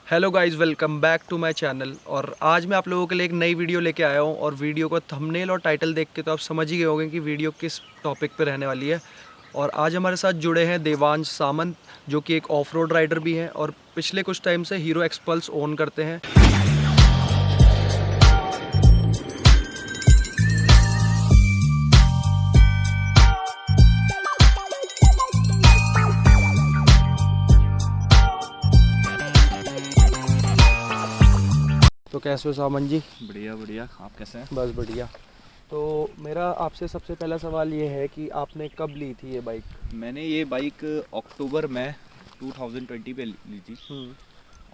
Hello guys, welcome back to my channel. और आज मैं आप लोगों के लिए एक नई वीडियो लेके आया हूँ। और वीडियो को थंबनेल और टाइटल देख के तो आप समझ ही गए होंगे कि वीडियो किस टॉपिक पे रहने वाली है। और आज हमारे साथ जुड़े हैं देवांश सामंत, जो कि एक ऑफ रोड राइडर भी हैं और पिछले कुछ टाइम से हीरो एक्सपल्स ओन करते हैं। तो कैसे हो सामंत जी? बढ़िया बढ़िया। आप कैसे हैं? बस बढ़िया। तो मेरा आपसे सबसे पहला सवाल ये है कि आपने कब ली थी ये बाइक? मैंने ये बाइक अक्टूबर में 2020 पे ली थी।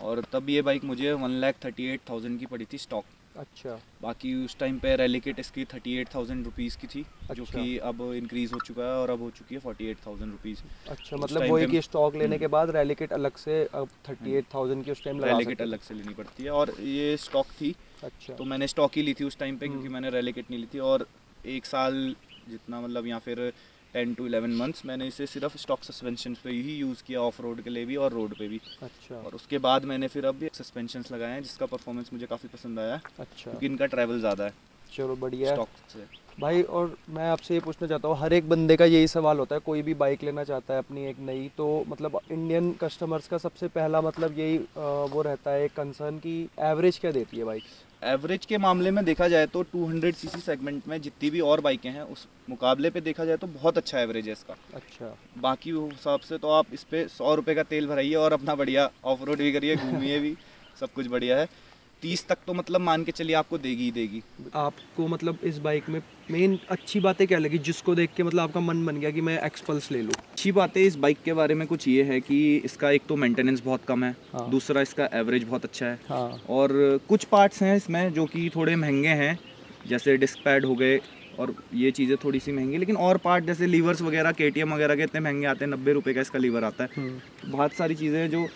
और तब ये बाइक मुझे 1,38,000 की पड़ी थी स्टॉक। अच्छा बाकी उस टाइम पे रैली किट इसकी 38,000 रुपीज़ की थी, जो अच्छा कि अब इंक्रीज़ हो चुका है और अब हो चुकी है 48,000 रुपीज़। अच्छा, उस मतलब टाइम वही पे कि स्टॉक लेने के बाद रैली किट अलग से अब हाँ, 38,000 की उस टाइम लगा रैली किट सकते थे। अलग से लेनी पड़ती है और ये स्टॉक थी। अच्छा। तो मैंने स्टॉक ही ली थी उस टाइम पे, क्योंकि हम्म। मैंने रैली किट नहीं ली थी। और एक साल जितना मतलब, या फिर 10 to 11 months मैंने इसे सिर्फ स्टॉक सस्पेंशन पे ही यूज़ किया, ऑफ रोड के लिए भी और रोड पे भी। अच्छा और उसके बाद मैंने फिर अब सस्पेंशंस लगाए हैं, जिसका परफॉर्मेंस मुझे काफ़ी पसंद आया है, अच्छा। क्योंकि इनका ट्रैवल ज़्यादा है चलो बढ़िया है स्टॉक से। भाई। और मैं आपसे ये पूछना चाहता हूँ, हर एक बंदे का यही सवाल होता है, कोई भी बाइक लेना चाहता है अपनी एक नई, तो मतलब इंडियन कस्टमर्स का सबसे पहला मतलब यही वो रहता है कंसर्न कि एवरेज क्या देती है बाइक्स? एवरेज के मामले में देखा जाए तो 200 सीसी सेगमेंट में जितनी भी और बाइकें हैं उस मुकाबले पे देखा जाए तो बहुत अच्छा एवरेज है इसका। अच्छा। बाकी हिसाब से तो आप इस पे 100 रुपये का तेल भराइए और अपना बढ़िया ऑफ रोड भी करिए, घूमिए भी, सब कुछ बढ़िया है। 30 तक तो मतलब मान के चलिए आपको देगी ही देगी। आपको मतलब इस बाइक में मेन अच्छी बातें क्या लगी, जिसको देख के मतलब आपका मन बन गया कि मैं एक्सपल्स ले लूँ? अच्छी बातें इस बाइक के बारे में कुछ ये है कि इसका एक तो मेंटेनेंस बहुत कम है, हाँ दूसरा इसका एवरेज बहुत अच्छा है। हाँ। और कुछ पार्ट्स हैं इसमें जो कि थोड़े महंगे हैं, जैसे डिस्क पैड हो गए और ये चीज़ें थोड़ी सी महंगी। लेकिन और पार्ट जैसे लीवर्स वगैरह KTM वगैरह के इतने महंगे आते हैं, 90 रुपये का इसका लीवर आता है। बहुत सारी चीज़ें हैं जो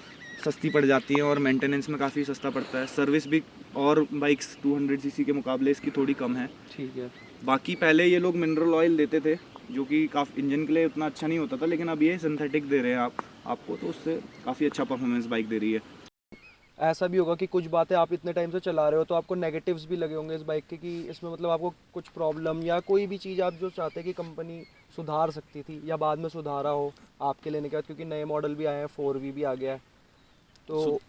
सस्ती पड़ जाती हैं और मेंटेनेंस में काफ़ी सस्ता पड़ता है। सर्विस भी और बाइक्स 200 सीसी के मुकाबले इसकी थोड़ी कम है। ठीक है। बाकी पहले ये लोग मिनरल ऑयल देते थे, जो कि काफ़ी इंजन के लिए उतना अच्छा नहीं होता था, लेकिन अब ये सिंथेटिक दे रहे हैं आपको, तो उससे काफ़ी अच्छा परफॉर्मेंस बाइक दे रही है। ऐसा भी होगा कि कुछ बातें आप इतने टाइम से चला रहे हो तो आपको नेगेटिव्स भी लगे होंगे इस बाइक के, कि इसमें मतलब आपको कुछ प्रॉब्लम या कोई भी चीज़ आप जो चाहते हैं कि कंपनी सुधार सकती थी या बाद में सुधारा हो आपके लेने के बाद, क्योंकि नए मॉडल भी आए हैं, 4V भी आ गया है, सु, तो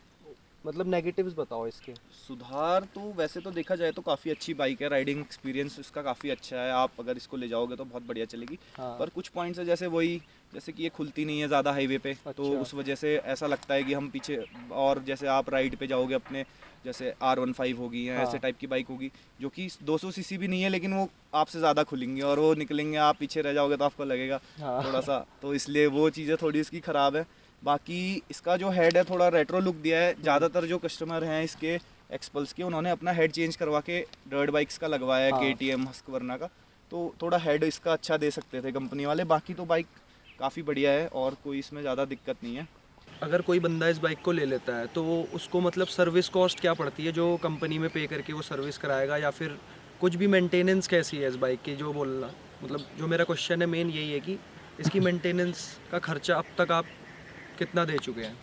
मतलब नेगेटिव्स बताओ इसके। सुधार तो वैसे तो देखा जाए तो काफ़ी अच्छी बाइक है, राइडिंग एक्सपीरियंस इसका काफ़ी अच्छा है, आप अगर इसको ले जाओगे तो बहुत बढ़िया चलेगी। हाँ। पर कुछ पॉइंट्स है, जैसे वही, जैसे कि ये खुलती नहीं है ज़्यादा हाईवे पे, तो अच्छा। उस वजह से ऐसा लगता है कि हम पीछे, और जैसे आप राइड पे जाओगे अपने, जैसे R15 होगी या ऐसे हाँ टाइप की बाइक होगी जो कि 200 सीसी भी नहीं है, लेकिन वो आपसे ज़्यादा खुलेंगी और वो निकलेंगे, आप पीछे रह जाओगे तो आपको लगेगा थोड़ा हाँ। सा, तो इसलिए वो चीज़ें थोड़ी इसकी ख़राब है। बाकी इसका जो हेड है थोड़ा रेट्रो लुक दिया है। ज़्यादातर जो कस्टमर हैं इसके एक्सपल्स के, उन्होंने अपना हेड चेंज करवा के डर्ट बाइक्स का लगवाया है, हाँ। KTM हस्कवर्ना का, तो थोड़ा हेड इसका अच्छा दे सकते थे कंपनी वाले। बाकी तो बाइक काफ़ी बढ़िया है और कोई इसमें ज़्यादा दिक्कत नहीं है। अगर कोई बंदा इस बाइक को ले लेता है तो उसको मतलब सर्विस कॉस्ट क्या पड़ती है जो कंपनी में पे करके वो सर्विस कराएगा, या फिर कुछ भी मेंटेनेंस कैसी है इस बाइक की, जो बोलना मतलब जो मेरा क्वेश्चन है मेन यही है कि इसकी मेंटेनेंस का खर्चा अब तक आप कितना दे चुके हैं?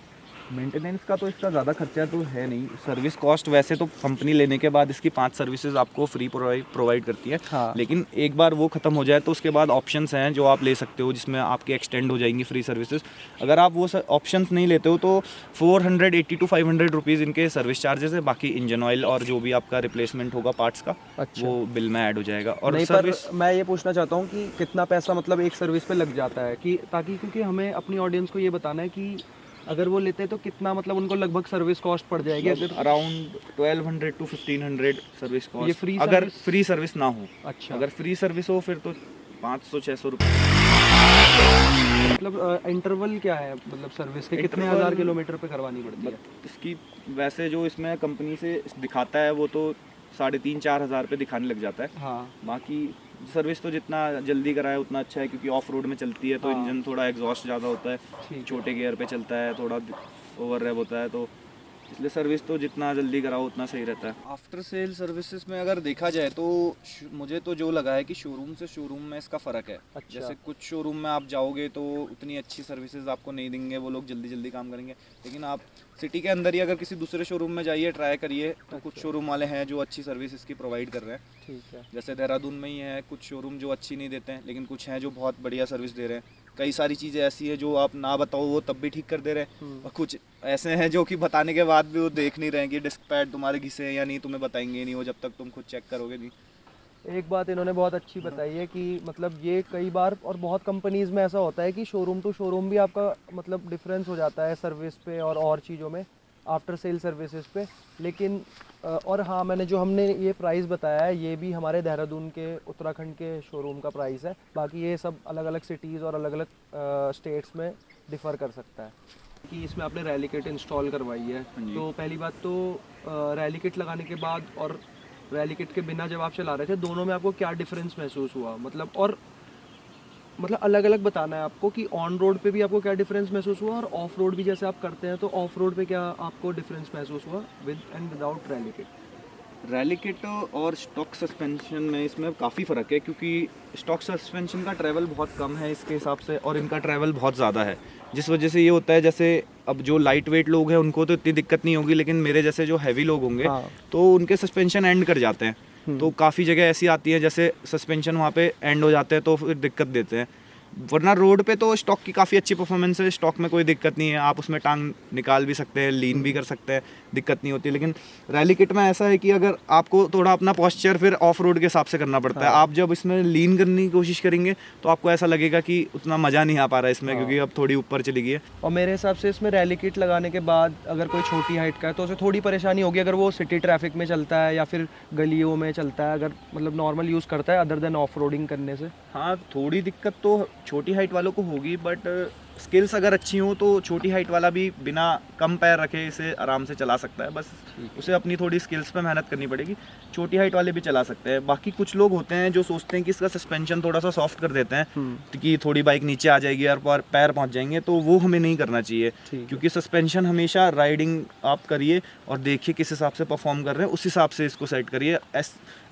मेंटेनेंस का तो इसका ज़्यादा खर्चा तो है नहीं। सर्विस कॉस्ट वैसे तो कंपनी लेने के बाद इसकी 5 सर्विसेज आपको फ्री प्रोवाइड करती है। हाँ। लेकिन एक बार वो ख़त्म हो जाए तो उसके बाद ऑप्शंस हैं जो आप ले सकते हो, जिसमें आपके एक्सटेंड हो जाएंगी फ्री सर्विसेज। अगर आप वो ऑप्शंस नहीं लेते हो तो 480 to 500 रुपीज़ इनके सर्विस चार्जेस है। बाकी इंजन ऑयल और जो भी आपका रिप्लेसमेंट होगा पार्ट्स का, अच्छा। वो बिल में ऐड हो जाएगा। और नहीं, पर सर्विस, मैं ये पूछना चाहता हूँ कि कितना पैसा मतलब एक सर्विस पे लग जाता है, कि ताकि क्योंकि हमें अपनी ऑडियंस को ये बताना है कि अगर वो लेते हैं तो कितना मतलब उनको लगभग सर्विस कॉस्ट पड़ जाएगी अगर अराउंड 1200 to 1500 सर्विस ये कॉस्ट, फ्री अगर सर्विस। फ्री सर्विस ना हो। अच्छा। अगर फ्री सर्विस हो फिर तो 500-600 रुपये। मतलब इंटरवल क्या है, मतलब सर्विस के कितने इंटरवल हज़ार किलोमीटर पे करवानी पड़ती है? इसकी वैसे जो इसमें कंपनी से दिखाता है वो तो 3,500-4,000 पे दिखाने लग जाता है। हाँ बाकी सर्विस तो जितना जल्दी कराए उतना अच्छा है, क्योंकि ऑफ रोड में चलती है तो हाँ। इंजन थोड़ा एग्जॉस्ट ज़्यादा होता है, ठीक है। छोटे गियर पे चलता है, थोड़ा ओवर रेव होता है, तो इसलिए सर्विस तो जितना जल्दी कराओ उतना सही रहता है। आफ्टर सेल सर्विसेज में अगर देखा जाए तो मुझे तो जो लगा है कि शोरूम से शोरूम में इसका फ़र्क है। अच्छा। जैसे कुछ शोरूम में आप जाओगे तो उतनी अच्छी सर्विसेज आपको नहीं देंगे, वो लोग जल्दी जल्दी काम करेंगे। लेकिन आप सिटी के अंदर ही अगर किसी दूसरे शोरूम में जाइए, ट्राई करिए, तो कुछ शोरूम वाले हैं जो अच्छी सर्विस इसकी प्रोवाइड कर रहे हैं। ठीक है। जैसे देहरादून में ही है कुछ शोरूम जो अच्छी नहीं देते हैं, लेकिन कुछ हैं जो बहुत बढ़िया सर्विस दे रहे हैं। कई सारी चीज़ें ऐसी है जो आप ना बताओ वो तब भी ठीक कर दे रहे हैं, और कुछ ऐसे हैं जो कि बताने के बाद भी वो देख नहीं रहे हैं कि डिस्क पैड तुम्हारे घिसे हैं या नहीं, तुम्हें बताएंगे नहीं वो जब तक तुम खुद चेक करोगे नहीं। एक बात इन्होंने बहुत अच्छी बताई है कि मतलब ये कई बार और बहुत कंपनीज़ में ऐसा होता है कि शोरूम टू शोरूम भी आपका मतलब डिफरेंस हो जाता है सर्विस पे और चीज़ों में, आफ्टर सेल सर्विसेज पे। लेकिन और हाँ, मैंने जो हमने ये प्राइस बताया है ये भी हमारे देहरादून के उत्तराखंड के शोरूम का प्राइस है। बाकी ये सब अलग अलग सिटीज़ और अलग अलग स्टेट्स में डिफ़र कर सकता है। कि इसमें आपने रैली किट इंस्टॉल करवाई है, जी। तो पहली बात तो रैली किट लगाने के बाद और रैली किट के बिना जब आप चला रहे थे, दोनों में आपको क्या डिफरेंस महसूस हुआ? मतलब और मतलब अलग अलग बताना है आपको कि ऑन रोड पे भी आपको क्या डिफरेंस महसूस हुआ और ऑफ रोड भी जैसे आप करते हैं तो ऑफ रोड पे क्या आपको डिफरेंस महसूस हुआ with and without rally kit? Rally kit और स्टॉक सस्पेंशन में इसमें काफ़ी फ़र्क है, क्योंकि स्टॉक सस्पेंशन का ट्रैवल बहुत कम है इसके हिसाब से और इनका ट्रैवल बहुत ज़्यादा है, जिस वजह से ये होता है जैसे अब जो लाइट वेट लोग हैं उनको तो इतनी दिक्कत नहीं होगी, लेकिन मेरे जैसे जो हैवी लोग होंगे हाँ। तो उनके सस्पेंशन एंड कर जाते हैं। तो काफ़ी जगह ऐसी आती है जैसे सस्पेंशन वहाँ पे एंड हो जाते हैं तो फिर दिक्कत देते हैं। वरना रोड पे तो स्टॉक की काफ़ी अच्छी परफॉर्मेंस है, स्टॉक में कोई दिक्कत नहीं है, आप उसमें टांग निकाल भी सकते हैं, लीन भी कर सकते हैं, दिक्कत नहीं होती। लेकिन रैली किट में ऐसा है कि अगर आपको थोड़ा अपना पोस्चर फिर ऑफ रोड के हिसाब से करना पड़ता है। आप जब इसमें लीन करने की कोशिश करेंगे तो आपको ऐसा लगेगा कि उतना मज़ा नहीं आ पा रहा है इसमें, क्योंकि अब थोड़ी ऊपर चली गई है। और मेरे हिसाब से इसमें रैली किट लगाने के बाद अगर कोई छोटी हाइट का है तो उसे थोड़ी परेशानी होगी अगर वो सिटी ट्रैफिक में चलता है या फिर गलियों में चलता है, अगर मतलब नॉर्मल यूज़ करता है अदर देन ऑफ रोडिंग करने से। हाँ, थोड़ी दिक्कत तो छोटी हाइट वालों को होगी, बट स्किल्स अगर अच्छी हो तो छोटी हाइट वाला भी बिना कम पैर रखे इसे आराम से चला सकता है। बस उसे अपनी थोड़ी स्किल्स पे मेहनत करनी पड़ेगी। छोटी हाइट वाले भी चला सकते हैं। बाकी कुछ लोग होते हैं जो सोचते हैं कि इसका सस्पेंशन थोड़ा सा सॉफ्ट कर देते हैं कि थोड़ी बाइक नीचे आ जाएगी और पैर पहुंच जाएंगे, तो वो हमें नहीं करना चाहिए। क्योंकि सस्पेंशन हमेशा राइडिंग आप करिए और देखिए किस हिसाब से परफॉर्म कर रहे हैं, उस हिसाब से इसको सेट करिए।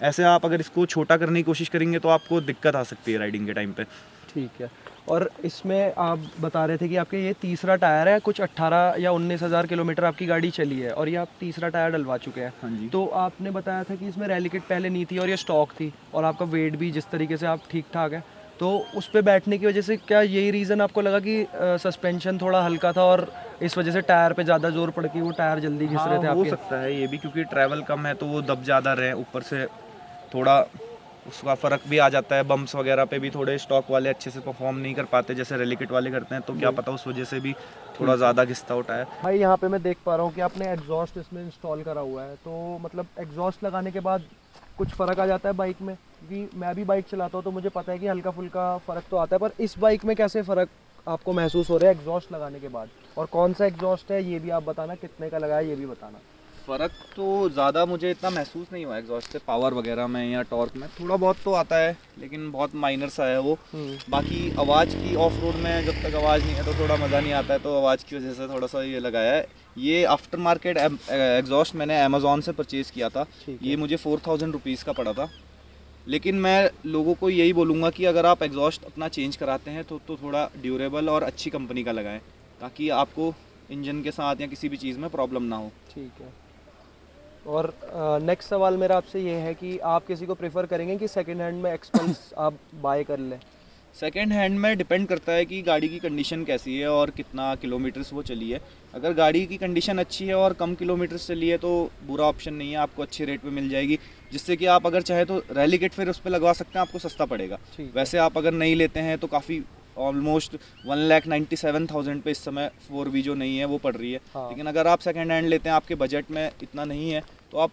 ऐसे आप अगर इसको छोटा करने की कोशिश करेंगे तो आपको दिक्कत आ सकती है राइडिंग के टाइम पे। ठीक है। और इसमें आप बता रहे थे कि आपके ये तीसरा टायर है, कुछ 18 या 19,000 किलोमीटर आपकी गाड़ी चली है और ये आप तीसरा टायर डलवा चुके हैं। हाँ जी। तो आपने बताया था कि इसमें रैली किट पहले नहीं थी और ये स्टॉक थी और आपका वेट भी जिस तरीके से आप ठीक ठाक है, तो उस पर बैठने की वजह से क्या यही रीज़न आपको लगा कि सस्पेंशन थोड़ा हल्का था और इस वजह से टायर पे ज़्यादा जोर पड़ के वो टायर जल्दी घिस रहे थे हो आपके? सकता है ये भी, क्योंकि ट्रैवल कम है तो वो दब ज़्यादा रहे, ऊपर से थोड़ा उसका फ़र्क भी आ जाता है। बम्प्स वगैरह पे भी थोड़े स्टॉक वाले अच्छे से परफॉर्म नहीं कर पाते जैसे रैली किट वाले करते हैं, तो क्या पता उस वजह से भी थोड़ा ज़्यादा घिसता हो टायर। भाई यहाँ पे मैं देख पा रहा हूँ कि आपने एग्जॉस्ट इसमें इंस्टॉल करा हुआ है, तो मतलब एग्जॉस्ट लगाने के बाद कुछ फ़र्क आ जाता है बाइक में? क्योंकि मैं भी बाइक चलाता हूँ तो मुझे पता है कि हल्का फुल्का फ़र्क तो आता है, पर इस बाइक में कैसे फ़र्क आपको महसूस हो रहा है एग्जॉस्ट लगाने के बाद? और कौन सा एग्जॉस्ट है ये भी आप बताना, कितने का लगा है ये भी बताना। फ़र्क तो ज़्यादा मुझे इतना महसूस नहीं हुआ एग्जॉस्ट से, पावर वगैरह में या टॉर्क में थोड़ा बहुत तो आता है, लेकिन बहुत माइनर सा है वो। बाकी आवाज़ की ऑफ रोड में जब तक आवाज़ नहीं है तो थोड़ा मज़ा नहीं आता है, तो आवाज़ की वजह से थोड़ा सा ये लगाया है। ये आफ्टर मार्केट एग्जॉस्ट मैंने अमेज़ॉन से परचेज़ किया था, ये मुझे 4000 रुपीज़ का पड़ा था। लेकिन मैं लोगों को यही बोलूँगा कि अगर आप एग्जॉस्ट अपना चेंज कराते हैं तो थोड़ा ड्यूरेबल और अच्छी कंपनी का लगाएं, ताकि आपको इंजन के साथ या किसी भी चीज़ में प्रॉब्लम ना हो। ठीक है। और नेक्स्ट सवाल मेरा आपसे ये है कि आप किसी को प्रेफर करेंगे कि सेकंड हैंड में एक्सपल्स आप बाय कर लें? सेकेंड हैंड में डिपेंड करता है कि गाड़ी की कंडीशन कैसी है और कितना किलोमीटर्स वो चली है। अगर गाड़ी की कंडीशन अच्छी है और कम किलोमीटर्स चली है तो बुरा ऑप्शन नहीं है, आपको अच्छे रेट पे मिल जाएगी, जिससे कि आप अगर चाहे तो रैली किट फिर उस पर लगवा सकते हैं, आपको सस्ता पड़ेगा। वैसे आप अगर नहीं लेते हैं तो काफ़ी ऑलमोस्ट 1,97,000 पे इस समय 4V जो नहीं है वो पड़ रही है। लेकिन अगर आप सेकेंड हैंड लेते हैं, आपके बजट में इतना नहीं है, तो आप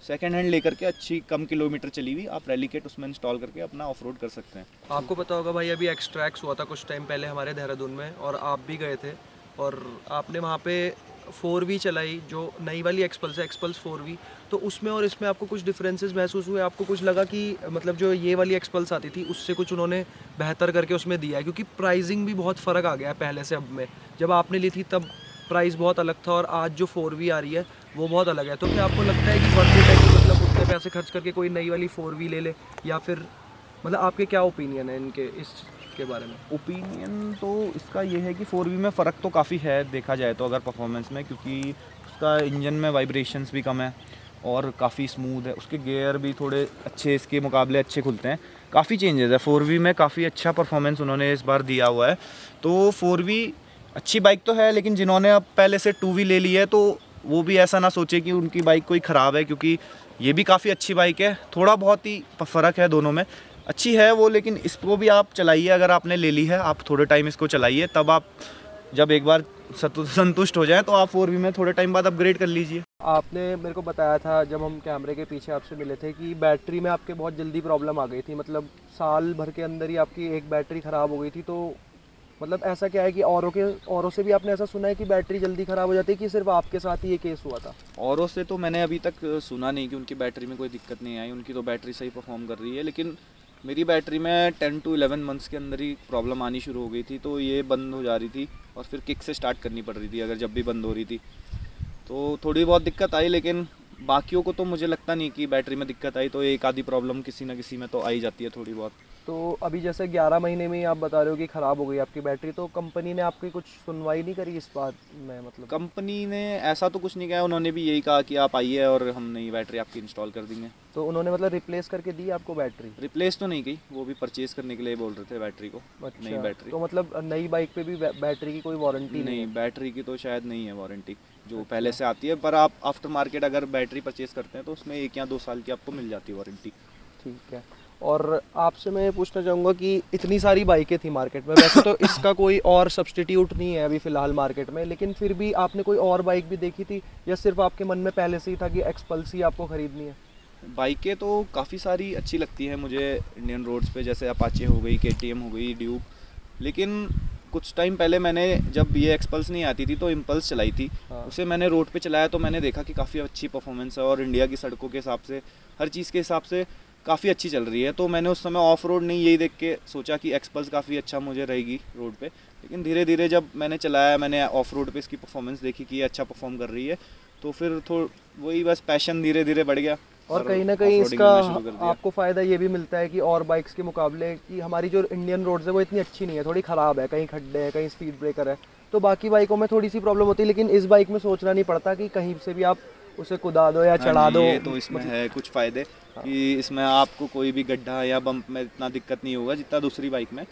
सेकेंड हैंड लेकर के अच्छी कम किलोमीटर चली हुई आप रैली किट उसमें इंस्टॉल करके अपना ऑफ रोड कर सकते हैं। आपको पता होगा भाई, अभी एक्सट्रैक्स हुआ था कुछ टाइम पहले हमारे देहरादून में और आप भी गए थे और आपने वहाँ पे 4V चलाई, जो नई वाली एक्सपल्स है, एक्सपल्स 4V। तो उसमें और इसमें आपको कुछ डिफरेंसेस महसूस हुए? आपको कुछ लगा कि मतलब जो ये वाली एक्सपल्स आती थी उससे कुछ उन्होंने बेहतर करके उसमें दिया है? क्योंकि प्राइसिंग भी बहुत फ़र्क आ गया है पहले से अब में। जब आपने ली थी तब प्राइस बहुत अलग था और आज जो 4V आ रही है वो बहुत अलग है। तो क्या आपको लगता है कि वर्थ इट है कि मतलब उतने पैसे खर्च करके कोई नई वाली 4V ले ले, या फिर मतलब आपके क्या ओपिनियन है इनके इसके बारे में? ओपिनियन तो इसका ये है कि 4V में फ़र्क तो काफ़ी है देखा जाए तो अगर परफॉर्मेंस में, क्योंकि उसका इंजन में वाइब्रेशंस भी कम है और काफ़ी स्मूथ है, उसके गियर भी थोड़े अच्छे इसके मुकाबले अच्छे खुलते हैं, काफ़ी चेंजेस है 4V में, काफ़ी अच्छा परफॉर्मेंस उन्होंने इस बार दिया हुआ है। तो 4V अच्छी बाइक तो है, लेकिन जिन्होंने अब पहले से 2V ले ली है तो वो भी ऐसा ना सोचे कि उनकी बाइक कोई ख़राब है, क्योंकि ये भी काफ़ी अच्छी बाइक है। थोड़ा बहुत ही फ़र्क है दोनों में, अच्छी है वो, लेकिन इसको भी आप चलाइए, अगर आपने ले ली है आप थोड़े टाइम इसको चलाइए, तब आप जब एक बार संतुष्ट हो जाए तो आप 4V में थोड़े टाइम बाद अपग्रेड कर लीजिए। आपने मेरे को बताया था जब हम कैमरे के पीछे आपसे मिले थे कि बैटरी में आपके बहुत जल्दी प्रॉब्लम आ गई थी, मतलब साल भर के अंदर ही आपकी एक बैटरी ख़राब हो गई थी। तो मतलब ऐसा क्या है कि औरों से भी आपने ऐसा सुना है कि बैटरी जल्दी ख़राब हो जाती है, कि सिर्फ आपके साथ ही ये केस हुआ था? औरों से तो मैंने अभी तक सुना नहीं कि उनकी बैटरी में कोई दिक्कत नहीं आई, उनकी तो बैटरी सही परफॉर्म कर रही है। लेकिन मेरी बैटरी में 10 to 11 मंथ्स के अंदर ही प्रॉब्लम आनी शुरू हो गई थी, तो ये बंद हो जा रही थी और फिर किक से स्टार्ट करनी पड़ रही थी अगर जब भी बंद हो रही थी, तो थोड़ी बहुत दिक्कत आई। लेकिन बाकियों को तो मुझे लगता नहीं कि बैटरी में दिक्कत आई, तो एक आधी प्रॉब्लम किसी ना किसी में तो आई जाती है थोड़ी बहुत। तो अभी जैसे 11 महीने में ही आप बता रहे हो कि ख़राब हो गई आपकी बैटरी, तो कंपनी ने आपकी कुछ सुनवाई नहीं करी इस बात में? मतलब कंपनी ने ऐसा तो कुछ नहीं कहा, उन्होंने भी यही कहा कि आप आइए और हम नई बैटरी आपकी इंस्टॉल कर देंगे। तो उन्होंने मतलब रिप्लेस करके दी आपको बैटरी? रिप्लेस तो नहीं की, वो भी परचेज करने के लिए बोल रहे थे बैटरी को, नई अच्छा, बैटरी। तो मतलब नई बाइक पे भी बैटरी की कोई वारंटी नहीं नहीं, है? बैटरी की तो शायद नहीं है वारंटी जो पहले से आती है, पर आप आफ्टर मार्केट अगर बैटरी परचेज करते हैं तो उसमें 1 या 2 साल की आपको मिल जाती है वारंटी। ठीक है। और आपसे मैं ये पूछना चाहूँगा कि इतनी सारी बाइकें थी मार्केट में, वैसे तो इसका कोई और सब्स्टिट्यूट नहीं है अभी फ़िलहाल मार्केट में, लेकिन फिर भी आपने कोई और बाइक भी देखी थी, या सिर्फ आपके मन में पहले से ही था कि एक्सपल्स ही आपको ख़रीदनी है? बाइकें तो काफ़ी सारी अच्छी लगती हैं मुझे इंडियन रोड्स पे, जैसे अपाचे हो गई, KTM हो गई, ड्यूक। लेकिन कुछ टाइम पहले मैंने जब ये एक्सपल्स नहीं आती थी तो इम्पल्स चलाई थी। हाँ। उसे मैंने रोड पे चलाया तो मैंने देखा कि काफ़ी अच्छी परफॉर्मेंस है और इंडिया की सड़कों के हिसाब से, हर चीज़ के हिसाब से काफ़ी अच्छी चल रही है। तो मैंने उस समय ऑफ रोड नहीं, यही देख के सोचा कि एक्सपल्स काफ़ी अच्छा मुझे रहेगी रोड पे। लेकिन धीरे धीरे जब मैंने चलाया, मैंने ऑफ रोड पे इसकी परफॉर्मेंस देखी कि ये अच्छा परफॉर्म कर रही है, तो फिर वही बस पैशन धीरे धीरे बढ़ गया और कहीं ना कहीं ऑफ-रोडिंग इसका करना शुरू कर दिया। आपको फ़ायदा ये भी मिलता है कि और बाइक्स के मुकाबले कि हमारी जो इंडियन रोड्स है वो इतनी अच्छी नहीं है, थोड़ी ख़राब है, कहीं खड्डे हैं, कहीं स्पीड ब्रेकर है, तो बाकी बाइकों में थोड़ी सी प्रॉब्लम होती है। लेकिन इस बाइक में सोचना नहीं पड़ता कि कहीं से भी आप उसे कुदा दो या हाँ चढ़ा जी, दो। ये तो इसमें है कुछ फ़ायदे कि इसमें आपको कोई भी गड्ढा या बम्प में इतना दिक्कत नहीं होगा जितना दूसरी बाइक में।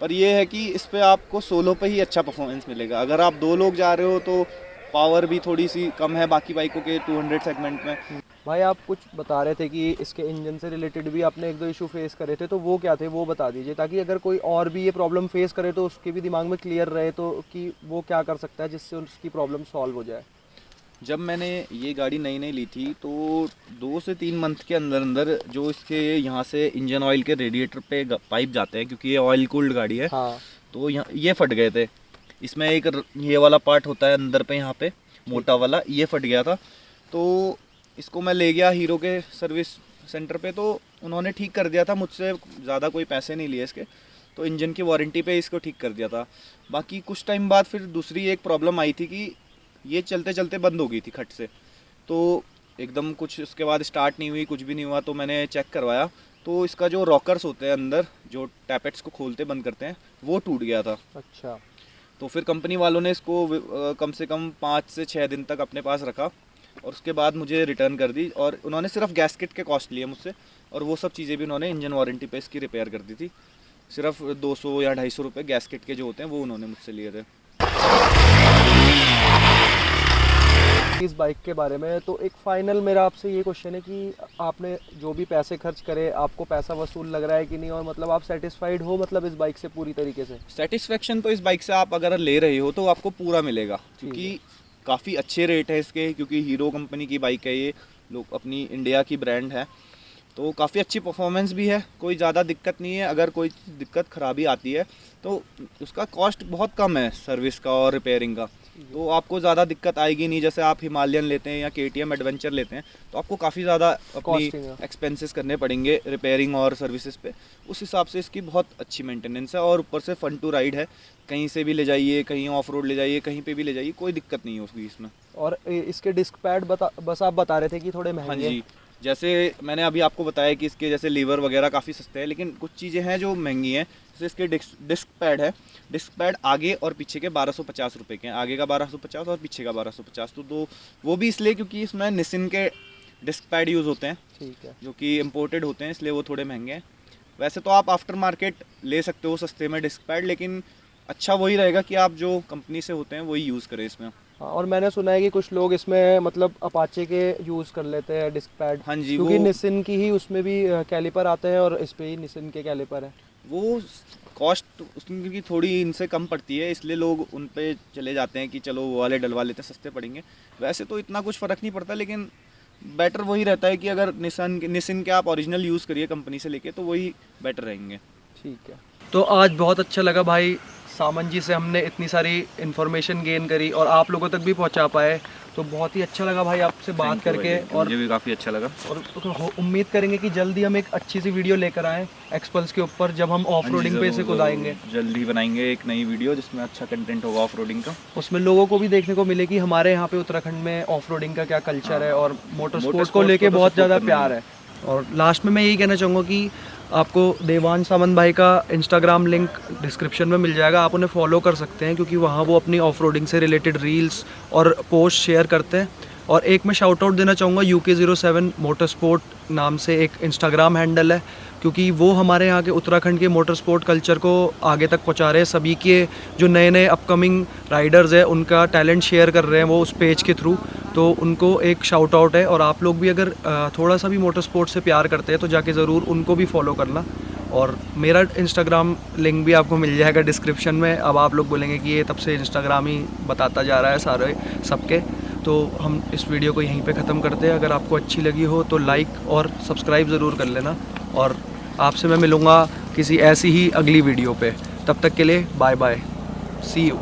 पर ये है कि इस पे आपको सोलो पे ही अच्छा परफॉर्मेंस मिलेगा। अगर आप 2 लोग जा रहे हो तो पावर भी थोड़ी सी कम है बाकी बाइकों के 200 सेगमेंट में। भाई आप कुछ बता रहे थे कि इसके इंजन से रिलेटेड भी आपने 1-2 इशू फेस करे थे, तो वो क्या थे वो बता दीजिए, ताकि अगर कोई और भी ये प्रॉब्लम फेस करे तो उसके भी दिमाग में क्लियर रहे तो कि वो क्या कर सकता है जिससे उसकी प्रॉब्लम सॉल्व हो जाए। जब मैंने ये गाड़ी नई नई ली थी तो 2 से 3 मंथ के अंदर अंदर जो इसके यहाँ से इंजन ऑयल के रेडिएटर पे पाइप जाते हैं, क्योंकि ये ऑयल कूल्ड गाड़ी है, हाँ। तो यहाँ ये फट गए थे। इसमें एक ये वाला पार्ट होता है अंदर पे, यहाँ पे मोटा वाला, ये फट गया था। तो इसको मैं ले गया हीरो के सर्विस सेंटर पे, तो उन्होंने ठीक कर दिया था, मुझसे ज़्यादा कोई पैसे नहीं लिए इसके, तो इंजन की वारंटी पे इसको ठीक कर दिया था। बाकी कुछ टाइम बाद फिर दूसरी एक प्रॉब्लम आई थी कि ये चलते चलते बंद हो गई थी खट से, तो एकदम कुछ उसके बाद स्टार्ट नहीं हुई, कुछ भी नहीं हुआ। तो मैंने चेक करवाया तो इसका जो रॉकर्स होते हैं अंदर, जो टैपेट्स को खोलते बंद करते हैं, वो टूट गया था। अच्छा। तो फिर कंपनी वालों ने इसको कम से कम 5 से 6 दिन तक अपने पास रखा और उसके बाद मुझे रिटर्न कर दी, और उन्होंने सिर्फ गैस्केट के कॉस्ट लिए मुझसे, और वो सब चीज़ें भी उन्होंने इंजन वारंटी पे इसकी रिपेयर कर दी थी। सिर्फ 200 या 250 रुपये गैस्केट के जो होते हैं वो उन्होंने मुझसे लिए थे। इस बाइक के बारे में तो एक फ़ाइनल मेरा आपसे ये क्वेश्चन है कि आपने जो भी पैसे खर्च करे, आपको पैसा वसूल लग रहा है कि नहीं, और मतलब आप सेटिस्फाइड हो मतलब इस बाइक से पूरी तरीके से? सेटिस्फेक्शन तो इस बाइक से आप अगर ले रहे हो तो आपको पूरा मिलेगा, क्योंकि काफ़ी अच्छे रेट है इसके, क्योंकि हीरो कंपनी की बाइक है ये, लोग अपनी इंडिया की ब्रांड है, तो काफ़ी अच्छी परफॉर्मेंस भी है, कोई ज़्यादा दिक्कत नहीं है। अगर कोई दिक्कत खराबी आती है तो उसका कॉस्ट बहुत कम है सर्विस का और रिपेयरिंग का, तो आपको ज़्यादा दिक्कत आएगी नहीं। जैसे आप हिमालयन लेते हैं या KTM एडवेंचर लेते हैं तो आपको काफ़ी ज़्यादा अपनी Costing है। एक्सपेंसेस करने पड़ेंगे रिपेयरिंग और सर्विसेज पे। उस हिसाब से इसकी बहुत अच्छी मेंटेनेंस है और ऊपर से फन टू राइड है, कहीं से भी ले जाइए, कहीं ऑफ रोड ले जाइए, कहीं पे भी ले जाइए, कोई दिक्कत नहीं है उसकी इसमें। और इसके डिस्क पैड बस आप बता रहे थे कि थोड़े हाँ महंगे जी, जैसे मैंने अभी आपको बताया कि इसके जैसे लीवर वगैरह काफ़ी सस्ते हैं, लेकिन कुछ चीज़ें हैं जो महंगी हैं। जैसे इसके डिस्क पैड है, डिस्क पैड आगे और पीछे के 1250 रुपये के हैं, आगे का 1250 और पीछे का 1250। तो वो भी इसलिए क्योंकि इसमें निसिन के डिस्क पैड यूज़ होते हैं, ठीक है। जो कि इम्पोर्टेड होते हैं, इसलिए वो थोड़े महंगे हैं। वैसे तो आप आफ्टर मार्केट ले सकते हो सस्ते में डिस्क पैड, लेकिन अच्छा वही रहेगा कि आप जो कंपनी से होते हैं वही यूज़ करें इसमें। हाँ, और मैंने सुना है कि कुछ लोग इसमें मतलब अपाचे के यूज़ कर लेते हैं डिस्क पैड। हाँ जी, क्योंकि वो निसिन की ही उसमें भी कैलिपर आते हैं और इस पे ही निसिन के कैलिपर है। वो कॉस्ट उसकी थोड़ी इनसे कम पड़ती है, इसलिए लोग उन पे चले जाते हैं कि चलो वो वाले डलवा लेते हैं, सस्ते पड़ेंगे। वैसे तो इतना कुछ फ़र्क नहीं पड़ता, लेकिन बेटर वही रहता है कि अगर निसिन के आप ओरिजिनल यूज़ करिए कंपनी से लेके, तो वही बेटर रहेंगे। ठीक है। तो आज बहुत अच्छा लगा भाई, सामन जी से हमने इतनी सारी इन्फॉर्मेशन गेन करी और आप लोगों तक भी पहुंचा पाए, तो बहुत ही अच्छा लगा भाई आपसे बात करके। और मुझे भी काफ़ी अच्छा लगा और उम्मीद करेंगे कि जल्दी हम एक अच्छी सी वीडियो लेकर आएँ एक्सपल्स के ऊपर, जब हम ऑफ रोडिंग पे इसे कुदाएंगे। जल्दी बनाएंगे एक नई वीडियो जिसमें अच्छा कंटेंट होगा ऑफ रोडिंग का। उसमें लोगों को भी देखने को मिले कि हमारे यहाँ पे उत्तराखंड में ऑफ रोडिंग का क्या कल्चर है और मोटर स्पोर्ट्स को लेके बहुत ज़्यादा प्यार है। और लास्ट में मैं यही कहना चाहूँगा कि आपको देवान सामंत भाई का इंस्टाग्राम लिंक डिस्क्रिप्शन में मिल जाएगा, आप उन्हें फॉलो कर सकते हैं क्योंकि वहाँ वो अपनी ऑफ रोडिंग से रिलेटेड रील्स और पोस्ट शेयर करते हैं। और एक मैं शाउट आउट देना चाहूँगा, UK07 मोटर स्पोर्ट नाम से एक इंस्टाग्राम हैंडल है, क्योंकि वो हमारे यहाँ के उत्तराखंड के मोटर स्पोर्ट कल्चर को आगे तक पहुँचा रहे हैं। सभी के जो नए नए अपकमिंग राइडर्स हैं उनका टैलेंट शेयर कर रहे हैं वो उस पेज के थ्रू, तो उनको एक शाउट आउट है। और आप लोग भी अगर थोड़ा सा भी मोटर स्पोर्ट से प्यार करते हैं तो जाके ज़रूर उनको भी फॉलो करना। और मेरा इंस्टाग्राम लिंक भी आपको मिल जाएगा डिस्क्रिप्शन में। अब आप लोग बोलेंगे कि ये तब से इंस्टाग्राम ही बताता जा रहा है सारे सबके, तो हम इस वीडियो को यहीं पे ख़त्म करते हैं। अगर आपको अच्छी लगी हो तो लाइक और सब्सक्राइब ज़रूर कर लेना, और आपसे मैं मिलूँगा किसी ऐसी ही अगली वीडियो पे। तब तक के लिए बाय बाय, सी यू।